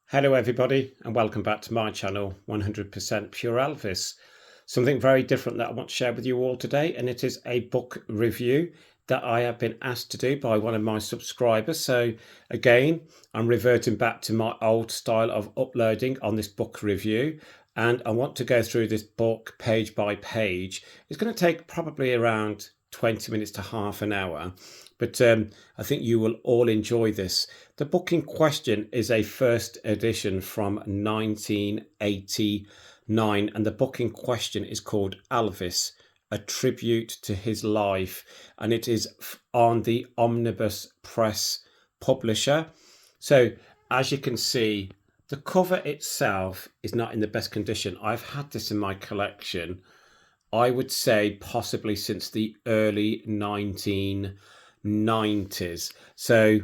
Hello everybody and welcome back to my channel 100% Pure Elvis. Something very different that I want to share with you all today, and it is a book review that I have been asked to do by one of my subscribers. So again, I'm reverting back to my old style of uploading on this book review, and I want to go through this book page by page. It's going to take probably around 20 minutes to half an hour, but I think you will all enjoy this. The book in question is a first edition from 1989, and the book in question is called Elvis, A Tribute to His Life, and it is on the Omnibus Press publisher. So as you can see, the cover itself is not in the best condition. I've had this in my collection, I would say possibly since the early 1990s. So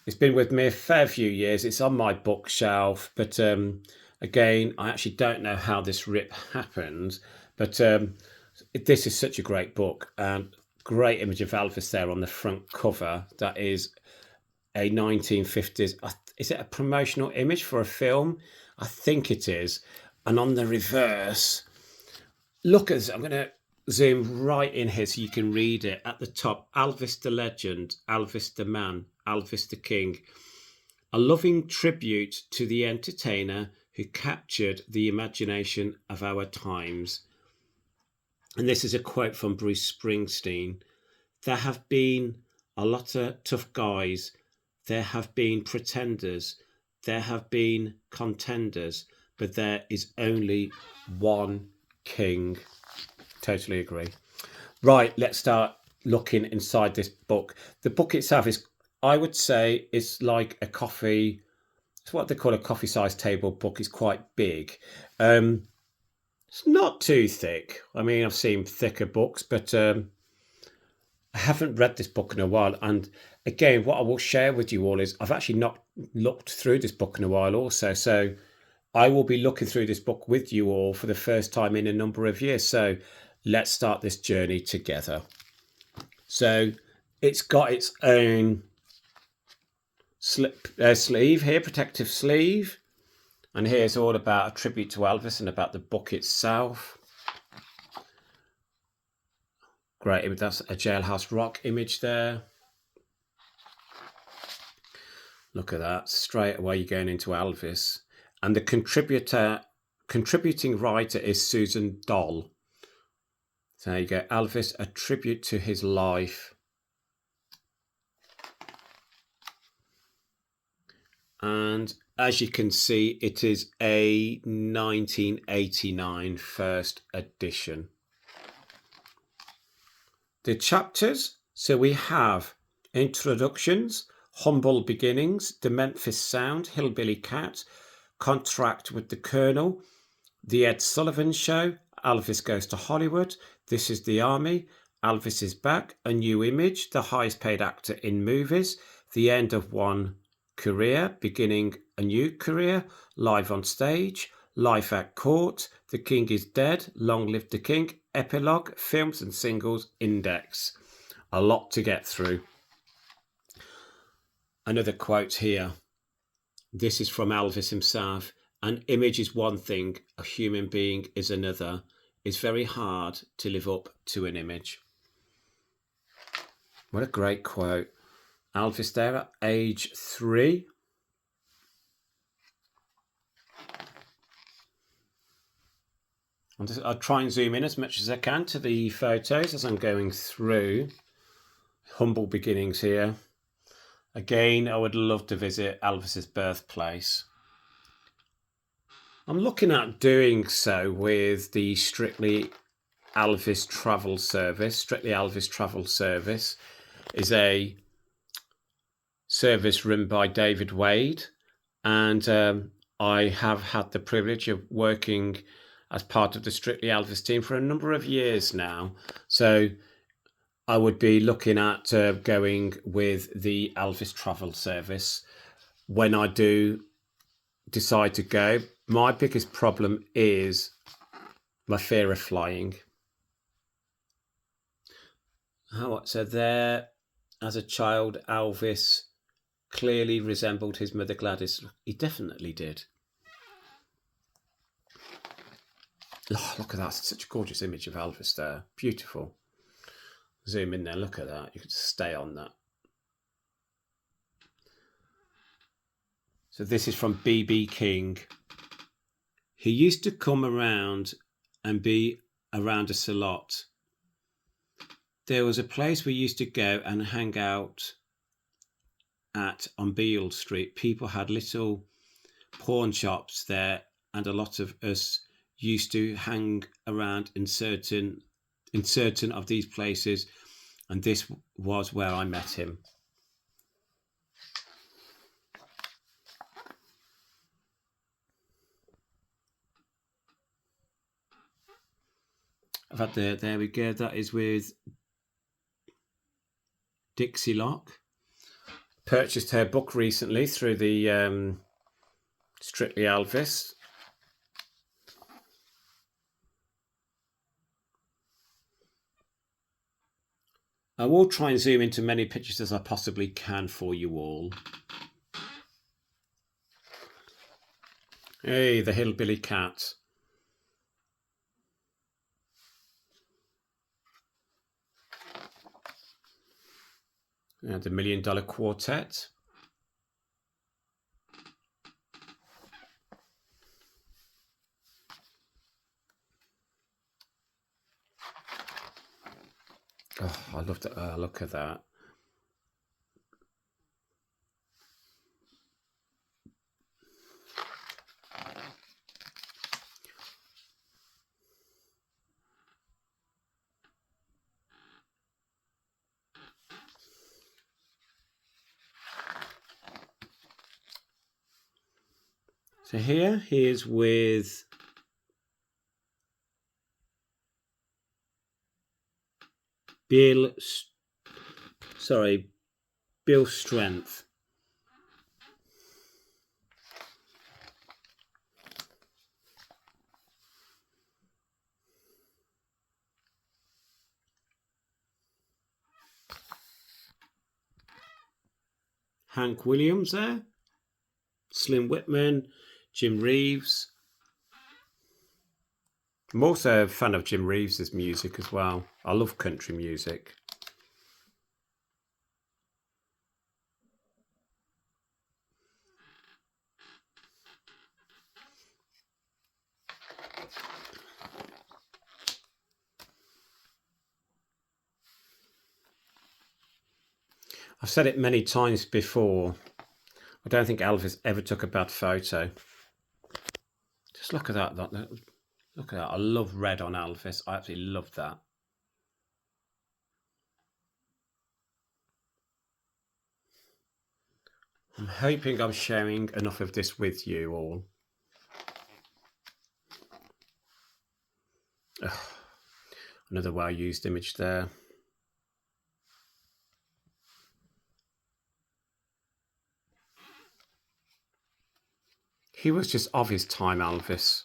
it's been with me a fair few years. It's on my bookshelf, but again, I actually don't know how this rip happened, but this is such a great book, and great image of Elvis there on the front cover. That is a 1950s, is it a promotional image for a film? I think it is. And on the reverse, look at this. I'm going to zoom right in here so you can read it. At the top, Elvis the legend, Elvis the man, Elvis the king. A loving tribute to the entertainer who captured the imagination of our times. And this is a quote from Bruce Springsteen. There have been a lot of tough guys. There have been pretenders. There have been contenders. But there is only one king. Totally agree. Right, let's start looking inside this book. The book itself is, I would say, it's like a coffee, it's what they call a coffee-sized table book. It's quite big. It's not too thick. I mean, I've seen thicker books, but I haven't read this book in a while. And again, what I will share with you all is I've actually not looked through this book in a while also. So I will be looking through this book with you all for the first time in a number of years. So let's start this journey together. So it's got its own sleeve here, protective sleeve. And here's all about a tribute to Elvis and about the book itself. Great, that's a Jailhouse Rock image there. Look at that, straight away you're going into Elvis. And the contributing writer is Susan Doll. So there you go, Elvis, a tribute to his life. And as you can see, it is a 1989 first edition. The chapters, so we have introductions, humble beginnings, the Memphis Sound, Hillbilly Cat, Contract with the Colonel, the Ed Sullivan Show, Elvis Goes to Hollywood, This is the Army, Elvis is Back, A New Image, the highest paid actor in movies, the end of one career, beginning a new career, live on stage, life at court, The King is Dead, Long Live the King, epilogue, films and singles, index. A lot to get through. Another quote here. This is from Elvis himself. An image is one thing, a human being is another. It's very hard to live up to an image. What a great quote. Elvis there at age 3. I'll try and zoom in as much as I can to the photos as I'm going through. Humble beginnings here. Again, I would love to visit Elvis's birthplace. I'm looking at doing so with the Strictly Elvis Travel Service. Strictly Elvis Travel Service is a service run by David Wade, and I have had the privilege of working as part of the Strictly Elvis team for a number of years now. So I would be looking at going with the Elvis Travel Service when I do decide to go. My biggest problem is my fear of flying. So there as a child, Elvis clearly resembled his mother Gladys. He definitely did. Oh, look at that. It's such a gorgeous image of Elvis there. Beautiful. Zoom in there. Look at that. You could just stay on that. So this is from B.B. King. He used to come around and be around us a lot. There was a place we used to go and hang out at on Beale Street. People had little pawn shops there, and a lot of us used to hang around in certain of these places, and this was where I met him. I've had there we go. That is with Dixie Locke. Purchased her book recently through the Strictly Elvis. I will try and zoom into many pictures as I possibly can for you all. Hey, the hillbilly cat. And the $1 Million Quartet. Oh, I love that. Look at that. So here he is with Bill Strength. Hank Williams there. Slim Whitman, Jim Reeves. I'm also a fan of Jim Reeves' music as well. I love country music. I've said it many times before. I don't think Elvis ever took a bad photo. Just look at that. Look at that. I love red on Elvis. I absolutely love that. I'm hoping I'm sharing enough of this with you all. Ugh, another well-used image there. He was just of his time, Elvis.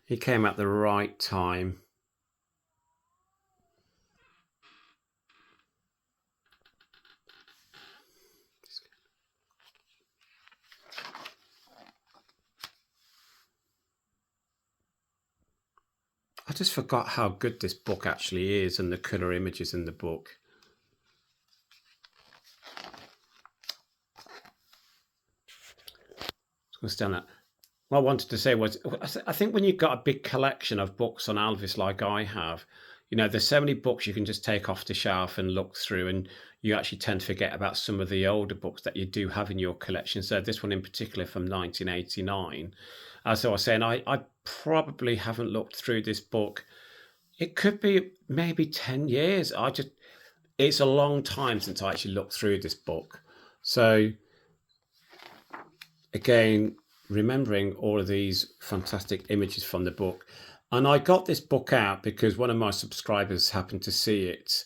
He came at the right time. I just forgot how good this book actually is and the colour images in the book. Stand that. What I wanted to say was, I think when you've got a big collection of books on Elvis like I have, you know, there's so many books you can just take off the shelf and look through, and you actually tend to forget about some of the older books that you do have in your collection. So this one in particular from 1989. As I was saying, I probably haven't looked through this book. It could be maybe 10 years. It's a long time since I actually looked through this book. So again, remembering all of these fantastic images from the book. And I got this book out because one of my subscribers happened to see it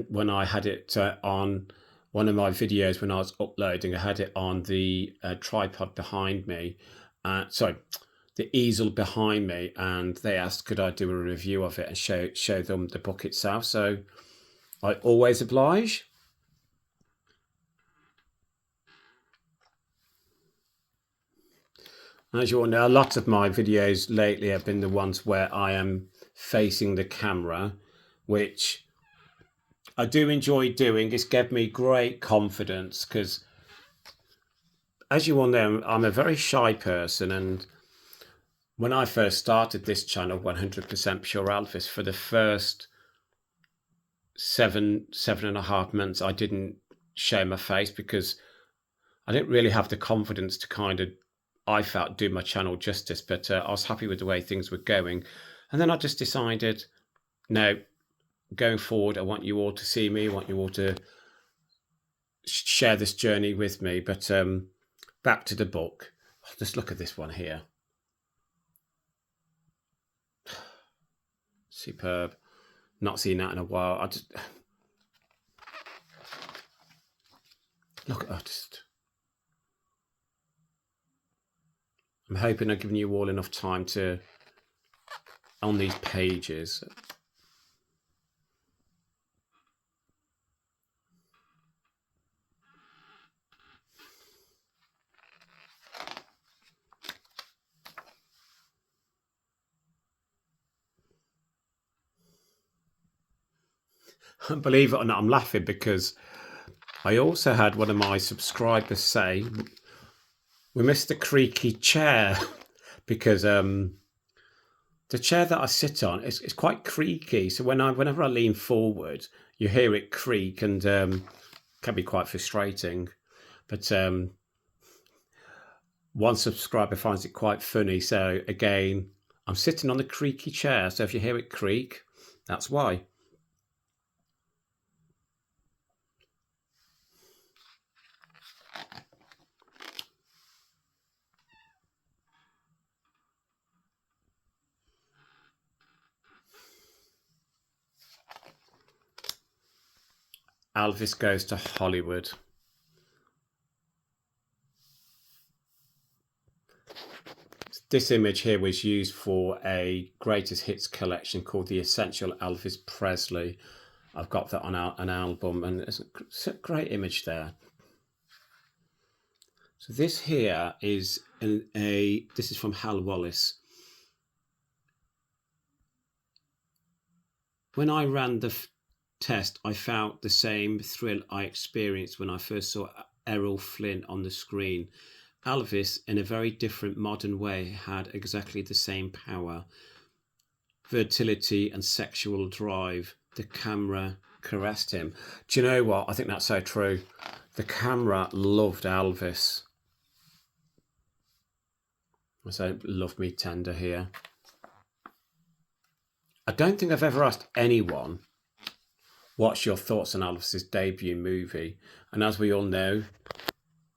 when I had it on one of my videos when I was uploading. I had it on the tripod behind me. The easel behind me, and they asked could I do a review of it and show them the book itself. So I always oblige. As you all know, a lot of my videos lately have been the ones where I am facing the camera, which I do enjoy doing. It's given me great confidence because, as you all know, I'm a very shy person. And when I first started this channel, 100% Pure Elvis, for the first 7.5 months, I didn't show my face because I didn't really have the confidence to kind of, I felt, do my channel justice. But I was happy with the way things were going. And then I just decided, no, going forward, I want you all to see me. I want you all to share this journey with me. But back to the book. Just look at this one here. Superb. Not seen that in a while. I just look at I'm hoping I've given you all enough time to on these pages. Believe it or not, I'm laughing because I also had one of my subscribers say, we missed the creaky chair because the chair that I sit on is quite creaky. So whenever I lean forward, you hear it creak and can be quite frustrating. But one subscriber finds it quite funny. So again, I'm sitting on the creaky chair. So if you hear it creak, that's why. Elvis Goes to Hollywood. This image here was used for a greatest hits collection called The Essential Elvis Presley. I've got that on an album, and it's a great image there. So this here is this is from Hal Wallace. When I ran the test, I felt the same thrill I experienced when I first saw Errol Flynn on the screen. Elvis, in a very different modern way, had exactly the same power, fertility and sexual drive. The camera caressed him. Do you know what? I think that's so true. The camera loved Elvis. I say, love me tender here. I don't think I've ever asked anyone, what's your thoughts on Elvis's debut movie? And as we all know,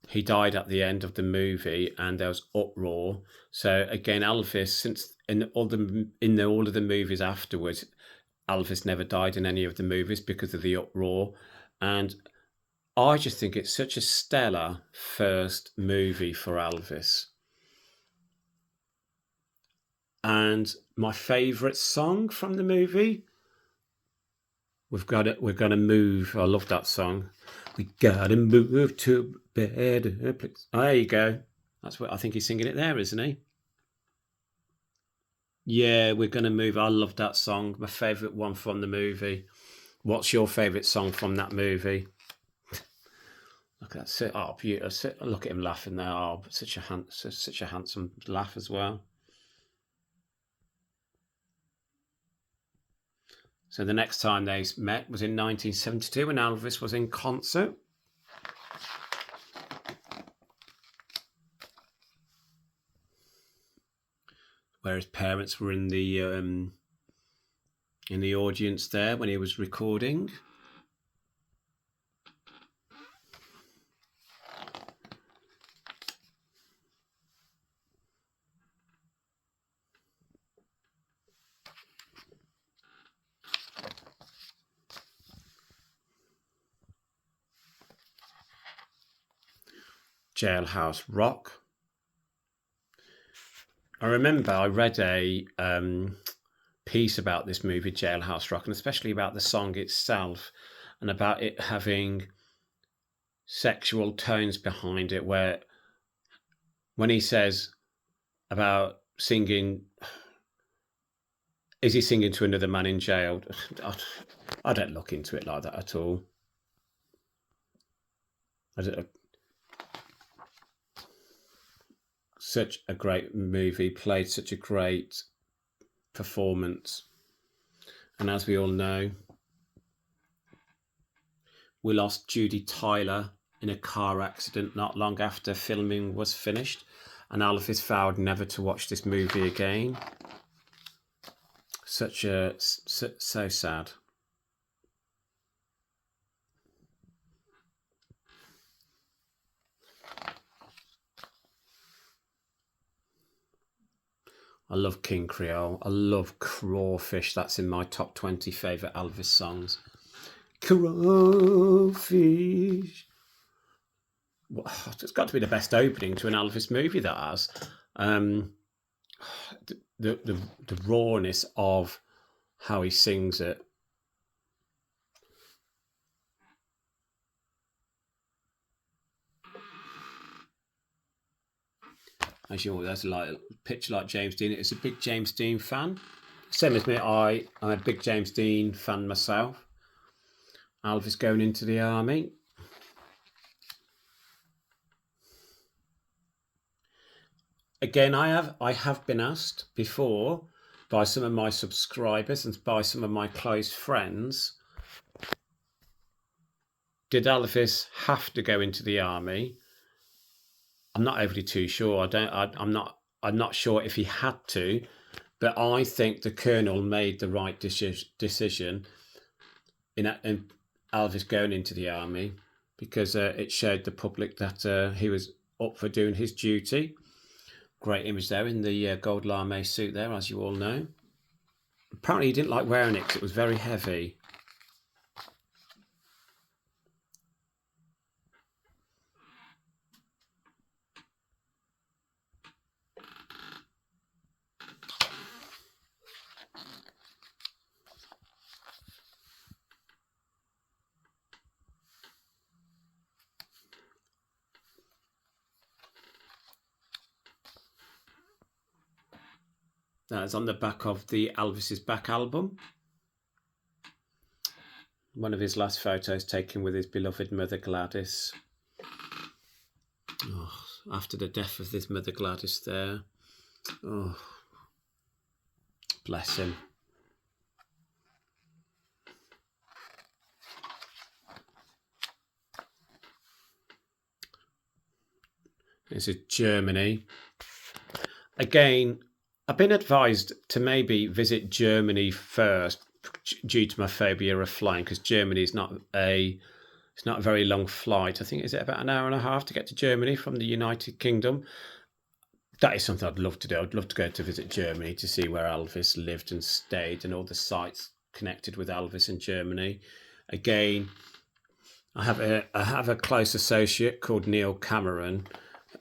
he died at the end of the movie and there was uproar. So again, Elvis, since in all of the movies afterwards, Elvis never died in any of the movies because of the uproar. And I just think it's such a stellar first movie for Elvis. And my favourite song from the movie, we're gonna move. I love that song. We gotta move to a better place. Oh, there you go. That's what I think he's singing it there, isn't he? Yeah, we're gonna move. I love that song. My favourite one from the movie. What's your favourite song from that movie? Look at that. Oh, beautiful. Look at him laughing there. Oh, such a handsome laugh as well. So the next time they met was in 1972 when Elvis was in concert. Where his parents were in the audience there when he was recording. Jailhouse Rock. I remember I read a piece about this movie, Jailhouse Rock, and especially about the song itself and about it having sexual tones behind it, where when he says, about singing. Is he singing to another man in jail? I don't look into it like that at all. I don't, such a great movie, played such a great performance. And as we all know, we lost Judy Tyler in a car accident not long after filming was finished, and Elvis vowed never to watch this movie again. So sad. I love King Creole. I love Crawfish. That's in my top 20 favourite Elvis songs. Crawfish. It's got to be the best opening to an Elvis movie, that has. The rawness of how he sings it. As you know, there's like a picture like James Dean. It's a big James Dean fan. Same as me, I'm a big James Dean fan myself. Elvis going into the army. Again, I have been asked before by some of my subscribers and by some of my close friends, did Elvis have to go into the army? I'm not overly too sure. I'm not sure if he had to, but I think the Colonel made the right decision in Elvis going into the army, because it showed the public that he was up for doing his duty. Great image there in the gold lame suit there, as you all know. Apparently he didn't like wearing it because it was very heavy. That is on the back of the Elvis's Back album. One of his last photos taken with his beloved mother Gladys. Oh, after the death of his mother Gladys there. Oh, bless him. This is Germany. Again, I've been advised to maybe visit Germany first due to my phobia of flying, because Germany is not a very long flight. I think, is it about an hour and a half to get to Germany from the United Kingdom? That is something I'd love to do. I'd love to go to visit Germany to see where Elvis lived and stayed and all the sites connected with Elvis in Germany. Again, I have a close associate called Neil Cameron.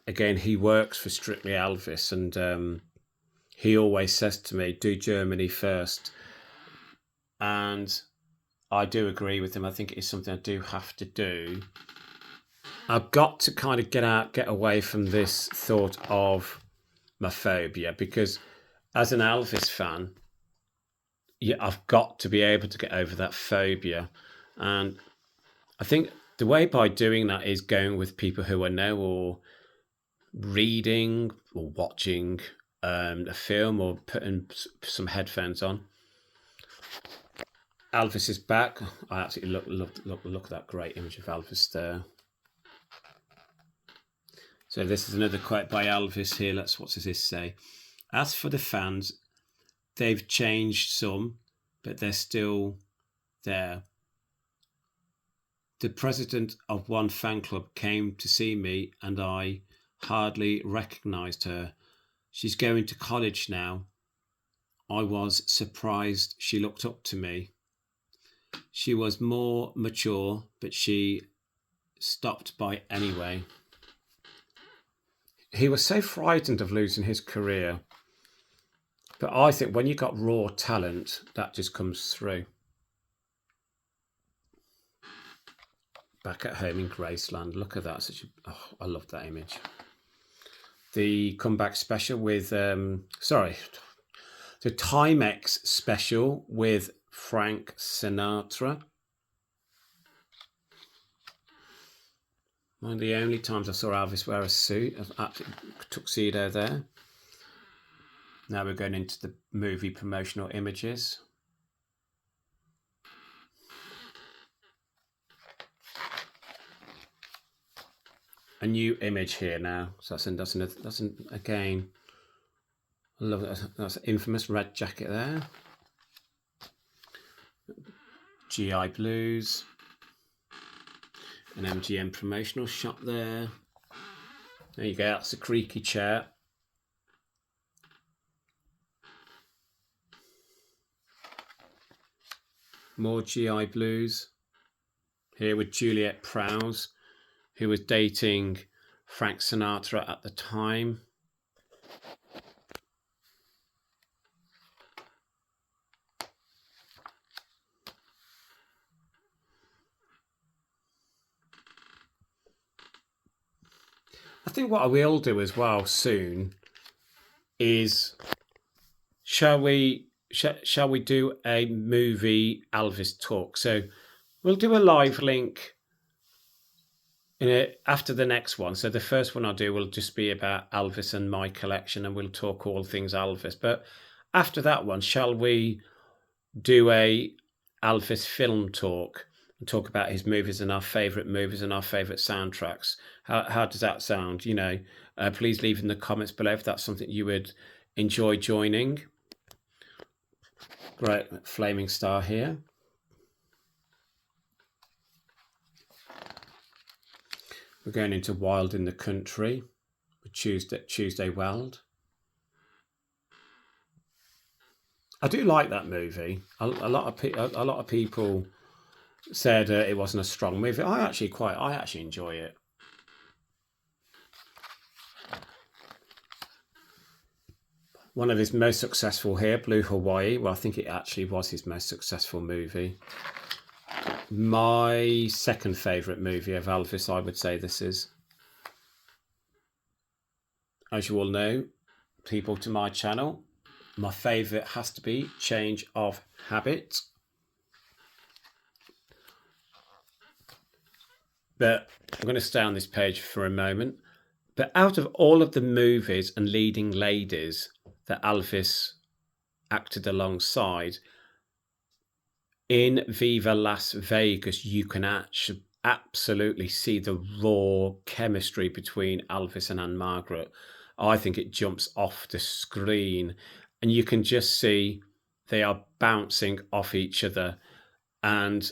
Again, he works for Strictly Elvis, and he always says to me, do Germany first. And I do agree with him. I think it is something I do have to do. I've got to kind of get away from this thought of my phobia, because as an Elvis fan, yeah, I've got to be able to get over that phobia. And I think the way by doing that is going with people who I know, or reading or watching a film, or putting some headphones on. Elvis is back. I absolutely look at that great image of Elvis there. So this is another quote by Elvis here. What does this say? As for the fans, they've changed some, but they're still there. The president of one fan club came to see me, and I hardly recognized her. She's going to college now. I was surprised she looked up to me. She was more mature, but she stopped by anyway. He was so frightened of losing his career. But I think when you've got raw talent, that just comes through. Back at home in Graceland. Look at that. I love that image. the comeback special with, sorry, the Timex special with Frank Sinatra. One of the only times I saw Elvis wear a suit, a tuxedo there. Now we're going into the movie promotional images. A new image here now. So that's again. I love it. That's an infamous red jacket there. GI Blues. An MGM promotional shot there. There you go. That's a creaky chair. More GI Blues. Here with Juliette Prowse, who was dating Frank Sinatra at the time. I think what I will do as well soon is, shall we do a movie Elvis talk? So we'll do a live link after the next one. So the first one I'll do will just be about Elvis and my collection, and we'll talk all things Elvis. But after that one, shall we do a Elvis film talk and talk about his movies and our favourite movies and our favourite soundtracks? How does that sound? Please leave in the comments below if that's something you would enjoy joining. Great flaming star here. We're going into Wild in the Country with Tuesday Weld. I do like that movie. A lot of people said it wasn't a strong movie. I actually enjoy it. One of his most successful here, Blue Hawaii. Well, I think it actually was his most successful movie. My second favourite movie of Elvis, I would say this is. As you all know, people to my channel, my favourite has to be Change of Habit. But I'm going to stay on this page for a moment. But out of all of the movies and leading ladies that Elvis acted alongside, in Viva Las Vegas, you can absolutely see the raw chemistry between Elvis and Anne Margaret. I think it jumps off the screen, and you can just see they are bouncing off each other. And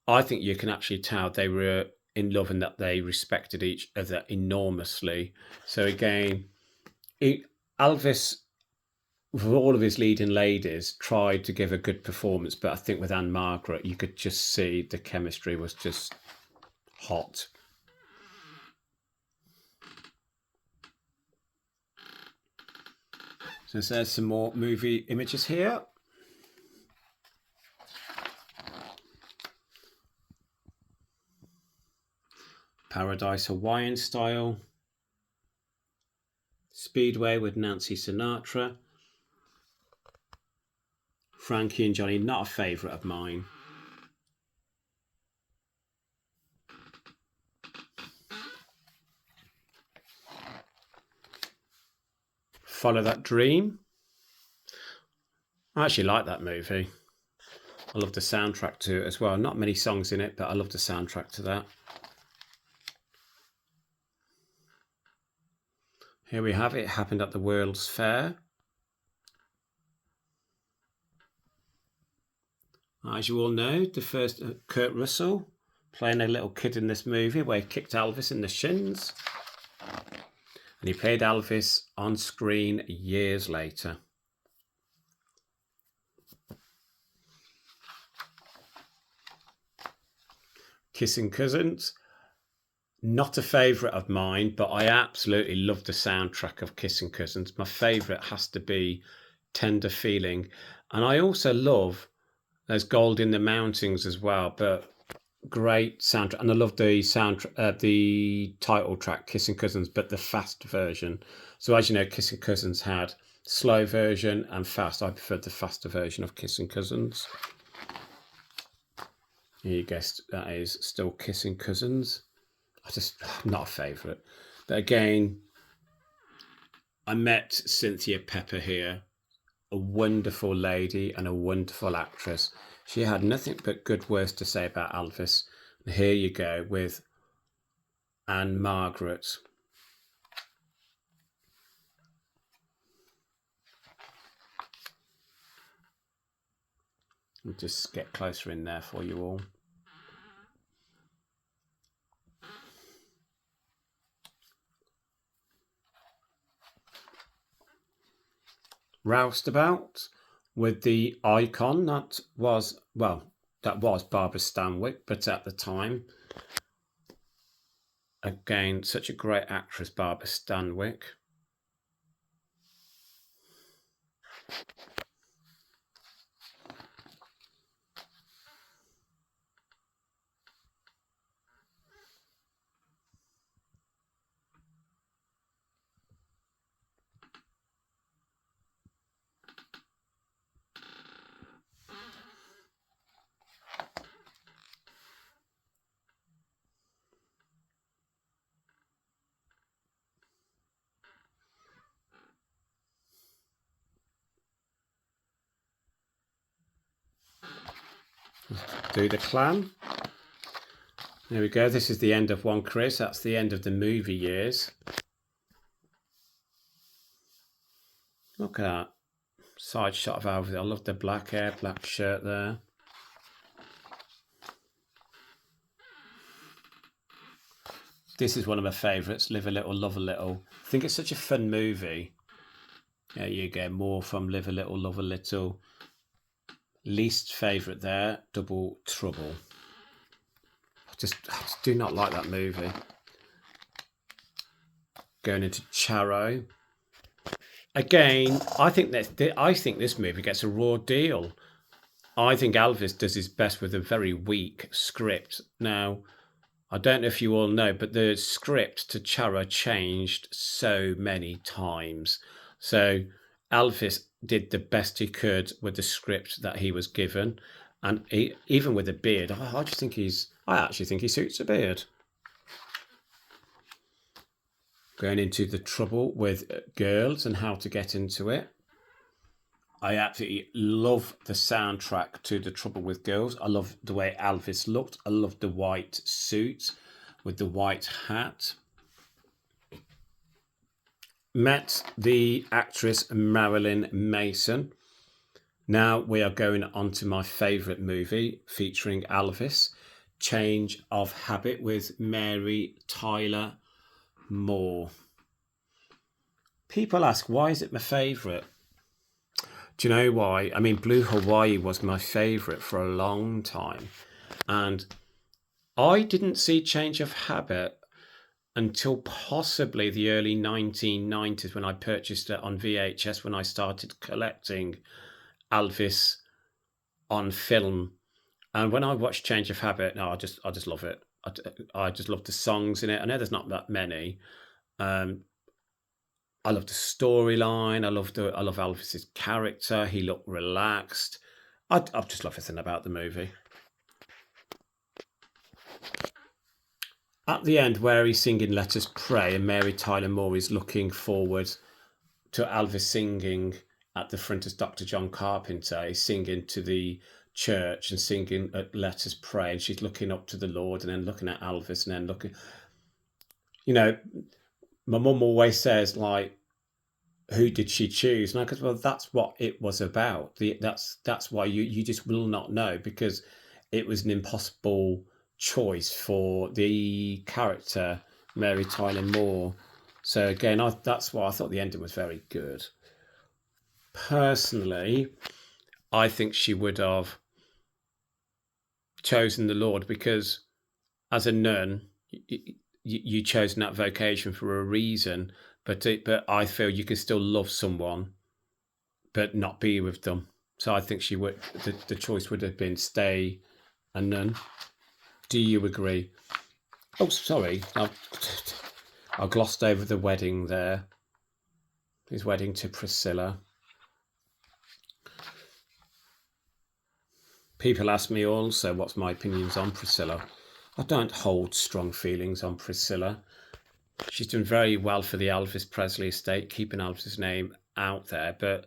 I think you can actually tell they were in love and that they respected each other enormously. So again, Elvis, with all of his leading ladies, tried to give a good performance, but I think with Anne Margaret, you could just see the chemistry was just hot. So there's some more movie images here. Paradise Hawaiian style. Speedway with Nancy Sinatra. Frankie and Johnny, not a favourite of mine. Follow That Dream. I actually like that movie. I love the soundtrack to it as well. Not many songs in it, but I love the soundtrack to that. Here we have It Happened at the World's Fair. As you all know, the first Kurt Russell playing a little kid in this movie where he kicked Elvis in the shins. And he played Elvis on screen years later. Kissing Cousins. Not a favourite of mine, but I absolutely love the soundtrack of Kissing Cousins. My favourite has to be Tender Feeling. And I also love There's Gold in the Mountains as well, but great soundtrack, and I love the the title track, "Kissing Cousins," but the fast version. So as you know, Kissing Cousins had slow version and fast. I preferred the faster version of Kissing Cousins. You guessed that is still Kissing Cousins. I'm not a favourite, but again, I met Cynthia Pepper here, a wonderful lady and a wonderful actress. She had nothing but good words to say about Elvis. And here you go with Anne Margaret. I'll just get closer in there for you all. Roustabout with the icon that was, well, that was Barbara Stanwyck, but at the time, again, such a great actress, Barbara Stanwyck. Do the clan. There we go. This is the end of one Chris. That's the end of the movie years. Look at that side shot of Elvis. I love the black hair, black shirt there. This is one of my favourites, Live a Little, Love a Little. I think it's such a fun movie. There you go, more from Live a Little, Love a Little. Least favourite there, Double Trouble. I just do not like that movie. Going into Charo. Again, I think this movie gets a raw deal. I think Elvis does his best with a very weak script. Now, I don't know if you all know, but the script to Charo changed so many times. So Elvis did the best he could with the script that he was given, and even with a beard, I actually think he suits a beard. Going into the trouble with girls and how to get into it. I absolutely love the soundtrack to The Trouble with Girls. I love the way Elvis looked. I love the white suit with the white hat. Met the actress Marilyn Mason. Now we are going on to my favourite movie featuring Elvis, Change of Habit with Mary Tyler Moore. People ask, why is it my favourite? Do you know why? I mean, Blue Hawaii was my favourite for a long time. And I didn't see Change of Habit until possibly the early 1990s when I purchased it on VHS when I started collecting Elvis on film. And when I watched Change of Habit, no, I just love it. I just love the songs in it. I know there's not that many. I love the storyline. I love Elvis's character. He looked relaxed. I just love everything about the movie. At the end, where he's singing "Let Us Pray" and Mary Tyler Moore is looking forward to Elvis singing at the front as Dr. John Carpenter. He's singing to the church and singing "Let Us Pray," and she's looking up to the Lord and then looking at Elvis and then looking. You know, my mum always says, like, who did she choose? And I goes, well, that's what it was about. That's why you just will not know, because it was an impossible choice for the character Mary Tyler Moore. So again, that's why I thought the ending was very good. Personally, I think she would have chosen the Lord, because as a nun, you chosen that vocation for a reason, but I feel you can still love someone but not be with them. So I think she would. The choice would have been stay a nun. Do you agree? Oh, sorry, I glossed over the wedding there. His wedding to Priscilla. People ask me also what's my opinions on Priscilla. I don't hold strong feelings on Priscilla. She's done very well for the Elvis Presley estate, keeping Elvis's name out there, but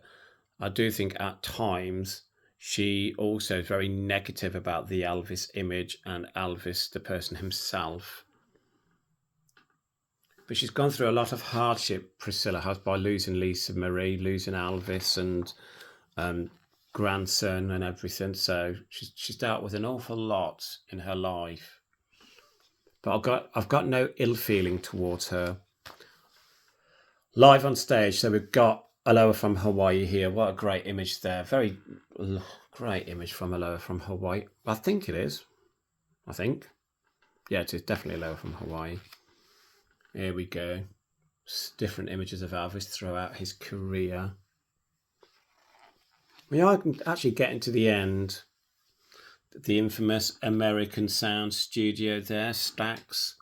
I do think at times she also is very negative about the Elvis image and Elvis, the person himself. But she's gone through a lot of hardship, Priscilla has, by losing Lisa Marie, losing Elvis and grandson and everything. So she's dealt with an awful lot in her life. But I've got no ill feeling towards her. Live on stage, so we've got Aloha from Hawaii here. What a great image there. Very great image from Aloha from Hawaii. I think it is. I think. Yeah, it is definitely Aloha from Hawaii. Here we go. Different images of Elvis throughout his career. We are actually getting to the end. The infamous American Sound Studio there, Stax.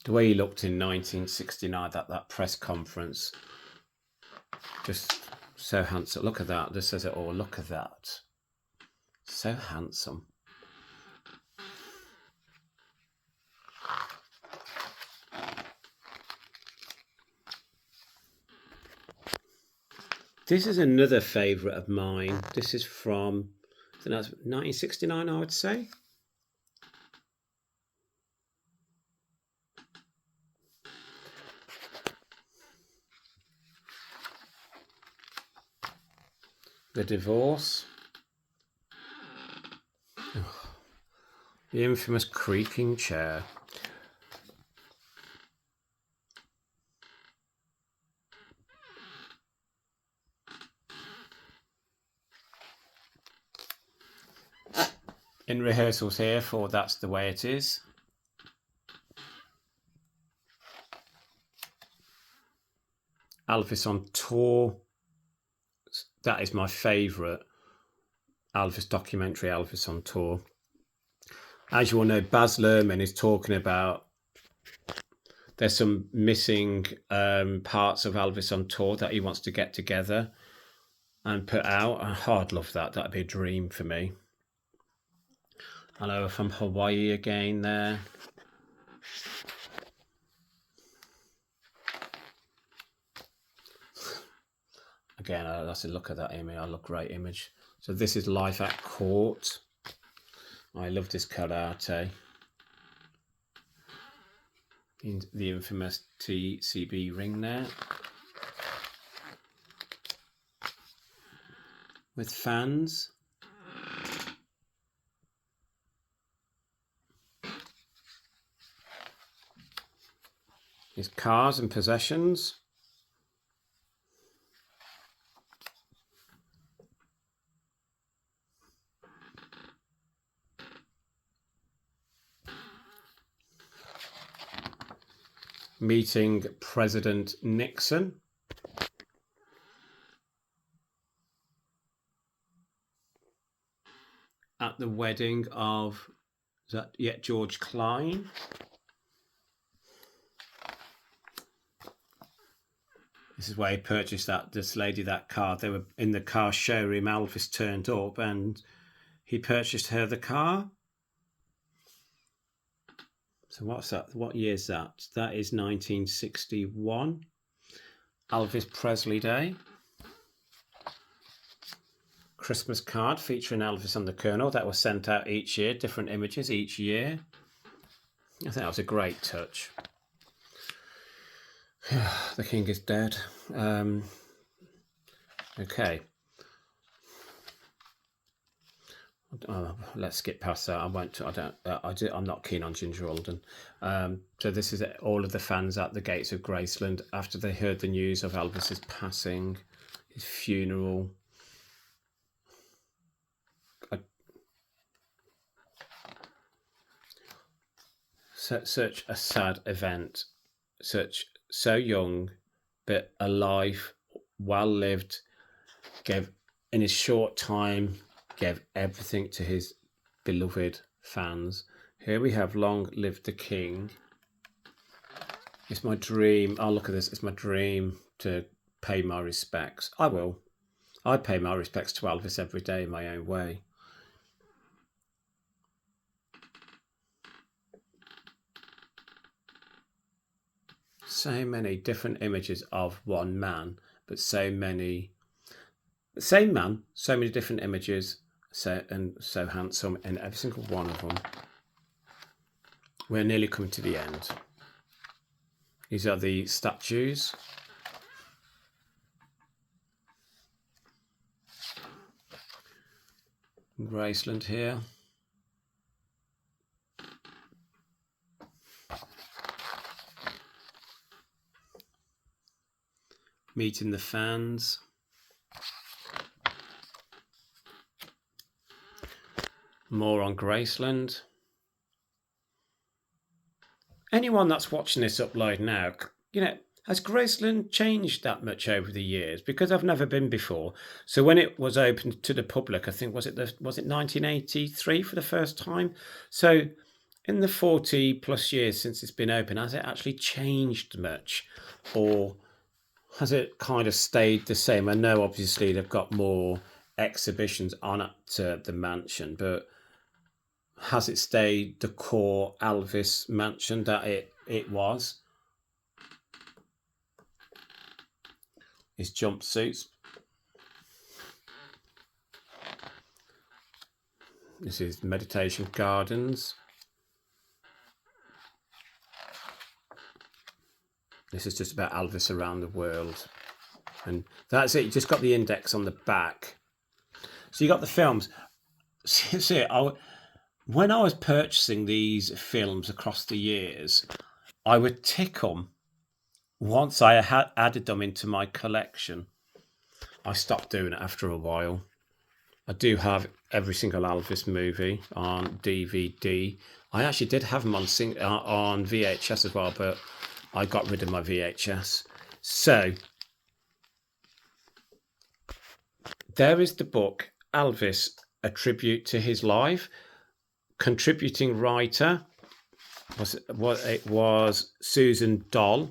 The way he looked in 1969 at that press conference, just so handsome. Look at that. This says it all. Look at that. So handsome. This is another favourite of mine. This is from, I think that's 1969, I would say. The divorce. Oh, the infamous creaking chair. In rehearsals here for That's the Way It Is. Elvis on tour. That is my favourite Elvis documentary, Elvis on tour. As you all know, Baz Luhrmann is talking about there's some missing parts of Elvis on tour that he wants to get together and put out. I'd love that. That'd be a dream for me. Hello from Hawaii again there. Again, that's a look at that image. I look great image. So this is Life at Court. I love this karate. The infamous TCB ring there. With fans. His cars and possessions. Meeting President Nixon. At the wedding of, is that yet George Klein? This is where he purchased this lady that car. They were in the car showroom. Elvis turned up and he purchased her the car. So what's that? What year is that? That is 1961. Elvis Presley Day. Christmas card featuring Elvis and the Colonel that was sent out each year. Different images each year. I think that was a great touch. The king is dead. Okay. Let's skip past that. I'm not keen on Ginger Alden. So this is all of the fans at the gates of Graceland after they heard the news of Elvis's passing, his funeral. Such a sad event. So young, but a life well lived, gave in his short time, gave everything to his beloved fans. Here we have Long Live the King. It's my dream. Oh, look at this. It's my dream to pay my respects. I will. I pay my respects to Elvis every day in my own way. So many different images of one man, but so many, same man, so many different images, so handsome in every single one of them. We're nearly coming to the end. These are the statues. Graceland here. Meeting the fans. More on Graceland. Anyone that's watching this upload now, has Graceland changed that much over the years? Because I've never been before. So when it was opened to the public, I think was it 1983 for the first time? So in the 40 plus years since it's been open, has it actually changed much, or has it kind of stayed the same? I know obviously they've got more exhibitions on at the mansion, but has it stayed the core Elvis mansion that it was? His jumpsuits. This is meditation gardens. This is just about Elvis around the world. And that's it. You just got the index on the back. So you got the films. See, when I was purchasing these films across the years, I would tick them once I had added them into my collection. I stopped doing it after a while. I do have every single Elvis movie on DVD. I actually did have them on VHS as well, but I got rid of my VHS. So there is the book, Elvis, A Tribute to His Life. Contributing writer was Susan Doll.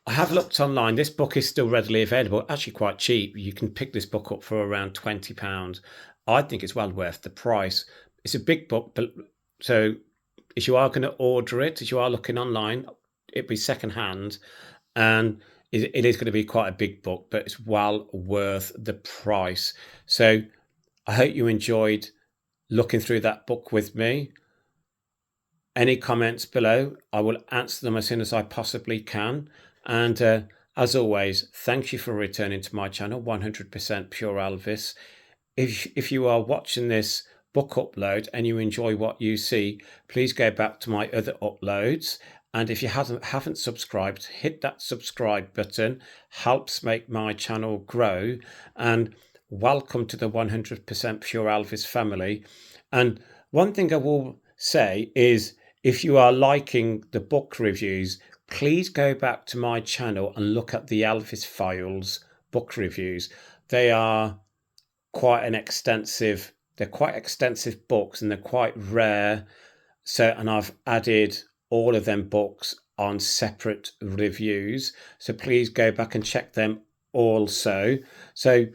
I have looked online. This book is still readily available, actually quite cheap. You can pick this book up for around £20. I think it's well worth the price. It's a big book, but so if you are going to order it, if you are looking online, it'd be secondhand, and it is going to be quite a big book, but it's well worth the price. So I hope you enjoyed looking through that book with me. Any comments below, I will answer them as soon as I possibly can. And as always, thank you for returning to my channel, 100% Pure Elvis. If you are watching this book upload and you enjoy what you see, please go back to my other uploads. And if you haven't subscribed, hit that subscribe button. Helps make my channel grow. And welcome to the 100% Pure Elvis family. And one thing I will say is, if you are liking the book reviews, please go back to my channel and look at the Elvis Files book reviews. They are quite extensive books, and they're quite rare. So, and I've added all of them books on separate reviews. So please go back and check them also. So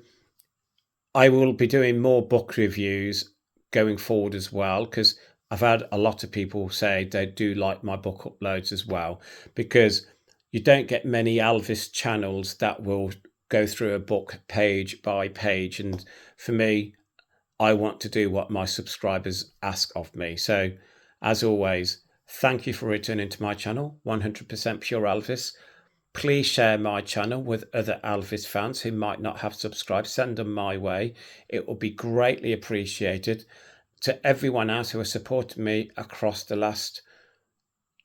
I will be doing more book reviews going forward as well, because I've had a lot of people say they do like my book uploads as well, because you don't get many Elvis channels that will go through a book page by page. And for me, I want to do what my subscribers ask of me. So as always, thank you for returning to my channel, 100% Pure Elvis. Please share my channel with other Elvis fans who might not have subscribed. Send them my way. It will be greatly appreciated. To everyone else who has supported me across the last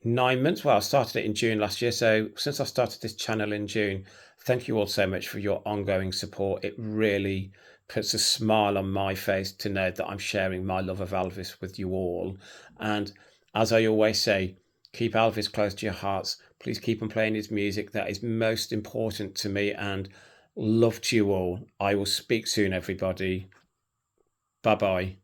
9 months. Well, I started it in June last year. So since I started this channel in June, thank you all so much for your ongoing support. It really puts a smile on my face to know that I'm sharing my love of Elvis with you all. And as I always say, keep Elvis close to your hearts, Please keep on playing his music. That is most important to me, and love to you all. I will speak soon, everybody. Bye bye.